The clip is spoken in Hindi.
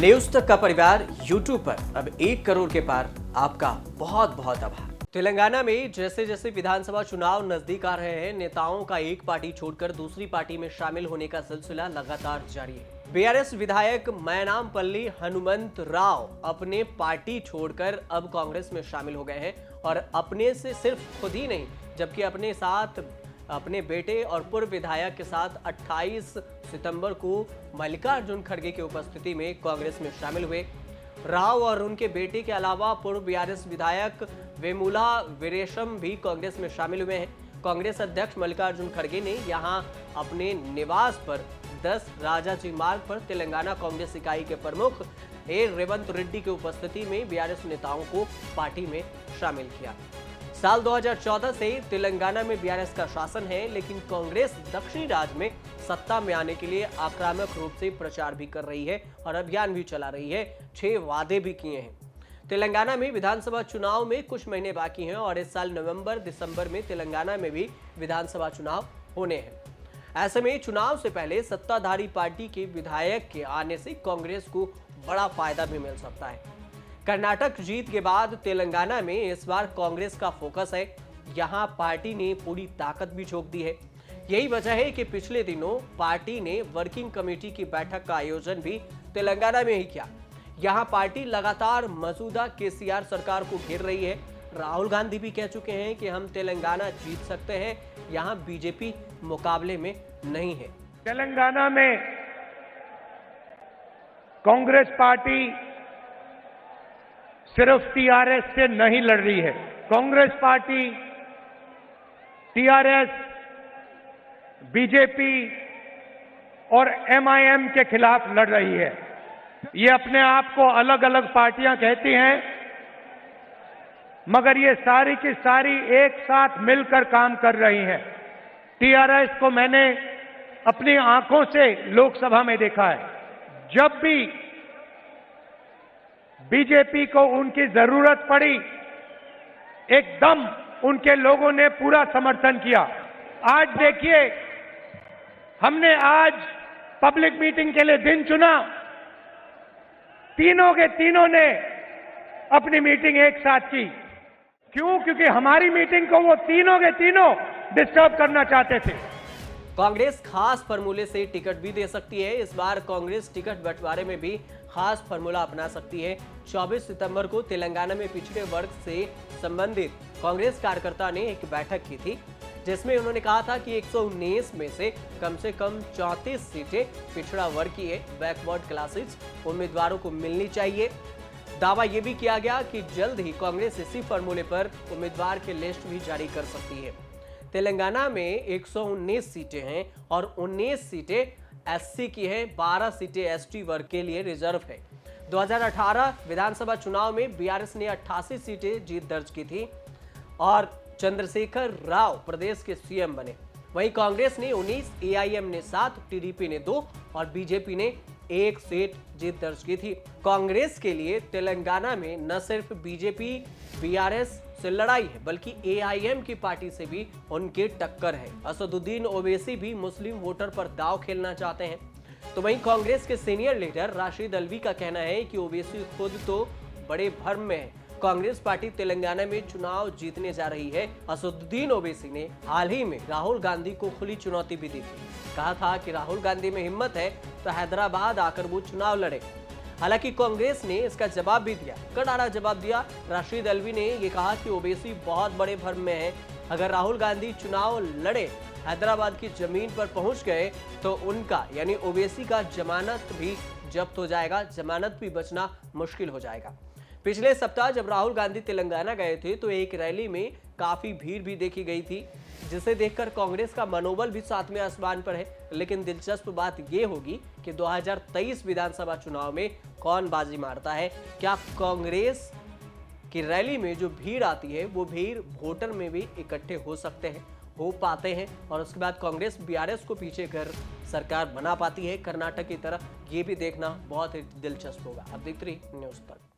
न्यूज तक का परिवार यूट्यूब पर अब 1 करोड़ के पार आपका बहुत बहुत आभार। तेलंगाना में जैसे जैसे विधानसभा चुनाव नजदीक आ रहे हैं, नेताओं का एक पार्टी छोड़कर दूसरी पार्टी में शामिल होने का सिलसिला लगातार जारी है। बीआरएस विधायक मैनामपल्ली हनुमंत राव अपने पार्टी छोड़कर अब कांग्रेस में शामिल हो गए हैं और अपने से सिर्फ खुद ही नहीं जबकि अपने साथ अपने बेटे और पूर्व विधायक के साथ 28 सितंबर को मल्लिकार्जुन खड़गे की उपस्थिति में कांग्रेस में शामिल हुए। राव और उनके बेटे के अलावा पूर्व बीआरएस विधायक वेमुला वीरेशम भी कांग्रेस में शामिल हुए हैं। कांग्रेस अध्यक्ष मल्लिकार्जुन खड़गे ने यहां अपने निवास पर 10 राजाजी मार्ग पर तेलंगाना कांग्रेस इकाई के प्रमुख ए रेवंत रेड्डी की उपस्थिति में बीआरएस नेताओं को पार्टी में शामिल किया। साल 2014 से तेलंगाना में बीआरएस का शासन है, लेकिन कांग्रेस दक्षिणी राज्य में सत्ता में आने के लिए आक्रामक रूप से प्रचार भी कर रही है और अभियान भी चला रही है। 6 वादे भी किए हैं। तेलंगाना में विधानसभा चुनाव में कुछ महीने बाकी हैं और इस साल नवंबर दिसंबर में तेलंगाना में भी विधानसभा चुनाव होने हैं। ऐसे में चुनाव से पहले सत्ताधारी पार्टी के विधायक के आने से कांग्रेस को बड़ा फायदा भी मिल सकता है। कर्नाटक जीत के बाद तेलंगाना में इस बार कांग्रेस का फोकस है। यहां पार्टी ने पूरी ताकत भी झोंक दी है। यही वजह है कि पिछले दिनों पार्टी ने वर्किंग कमेटी की बैठक का आयोजन भी तेलंगाना में ही किया। यहां पार्टी लगातार मौजूदा केसीआर सरकार को घेर रही है। राहुल गांधी भी कह चुके हैं कि हम तेलंगाना जीत सकते हैं, यहां बीजेपी मुकाबले में नहीं है। तेलंगाना में कांग्रेस पार्टी सिर्फ टीआरएस से नहीं लड़ रही है। कांग्रेस पार्टी टीआरएस, बीजेपी और एमआईएम के खिलाफ लड़ रही है। ये अपने आप को अलग अलग पार्टियां कहती हैं, मगर ये सारी की सारी एक साथ मिलकर काम कर रही हैं। टीआरएस को मैंने अपनी आंखों से लोकसभा में देखा है। जब भी बीजेपी को उनकी जरूरत पड़ी, एकदम उनके लोगों ने पूरा समर्थन किया। आज देखिए, हमने आज पब्लिक मीटिंग के लिए दिन चुना, तीनों के तीनों ने अपनी मीटिंग एक साथ की। क्यों? क्योंकि हमारी मीटिंग को वो तीनों के तीनों डिस्टर्ब करना चाहते थे। कांग्रेस खास फॉर्मूले से टिकट भी दे सकती है। इस बार कांग्रेस टिकट बंटवारे में भी खास फॉर्मूला अपना सकती है। 24 सितंबर को तेलंगाना में पिछड़े वर्ग से संबंधित कांग्रेस कार्यकर्ता ने एक बैठक की थी, जिसमें उन्होंने कहा था कि 119 में से कम 34 सीटें पिछड़ा वर्ग की है, बैकवर्ड क्लासेस उम्मीदवारों को मिलनी चाहिए। दावा यह भी किया गया कि जल्द ही कांग्रेस इसी फॉर्मूले पर उम्मीदवार की लिस्ट भी जारी कर सकती है। तेलंगाना में 119 सीटें हैं और 19 सीटें एससी की है, 12 सीटें एसटी वर्ग के लिए रिजर्व है। 2018 विधानसभा चुनाव में बीआरएस ने 88 सीटें जीत दर्ज की थी और चंद्रशेखर राव प्रदेश के सीएम बने। वहीं कांग्रेस ने 19, एआईएम ने 7, टीडीपी ने 2 और बीजेपी ने 1 सीट जीत दर्ज की थी। कांग्रेस के लिए तेलंगाना में न सिर्फ बीजेपी बीआरएस से लड़ाई है, बल्कि एआईएम की पार्टी से भी उनकी टक्कर है। असदुद्दीन ओवैसी भी मुस्लिम वोटर पर दांव खेलना चाहते हैं। तो वहीं कांग्रेस के सीनियर लीडर राशिद अल्वी का कहना है कि ओवैसी खुद तो बड़े भ्रम में है। कांग्रेस पार्टी तेलंगाना में चुनाव जीतने जा रही है। असदुद्दीन ओवैसी ने हाल ही में राहुल गांधी को खुली चुनौती भी दी थी। कहा था कि राहुल गांधी में हिम्मत है तो हैदराबाद आकर वो चुनाव लड़े। हालांकि कांग्रेस ने इसका जवाब भी दिया, करारा जवाब दिया। राशिद अल्वी ने यह कहा कि ओवैसी बहुत बड़े भ्रम में है। अगर राहुल गांधी चुनाव लड़े, हैदराबाद की जमीन पर पहुंच गए तो उनका यानी ओवैसी का जमानत भी जब्त हो जाएगा, जमानत भी बचना मुश्किल हो जाएगा। पिछले सप्ताह जब राहुल गांधी तेलंगाना गए थे तो एक रैली में काफी भीड़ भी देखी गई थी, जिसे देखकर कांग्रेस का मनोबल भी सातवें आसमान पर है। लेकिन दिलचस्प बात यह होगी कि 2023 विधानसभा चुनाव में कौन बाजी मारता है। क्या कांग्रेस की रैली में जो भीड़ आती है वो भीड़ वोटर में भी इकट्ठे हो पाते हैं और उसके बाद कांग्रेस बीआरएस को पीछे कर सरकार बना पाती है कर्नाटक की तरह। ये भी देखना बहुत ही दिलचस्प होगा। अब देखते रहिए न्यूज़ तक।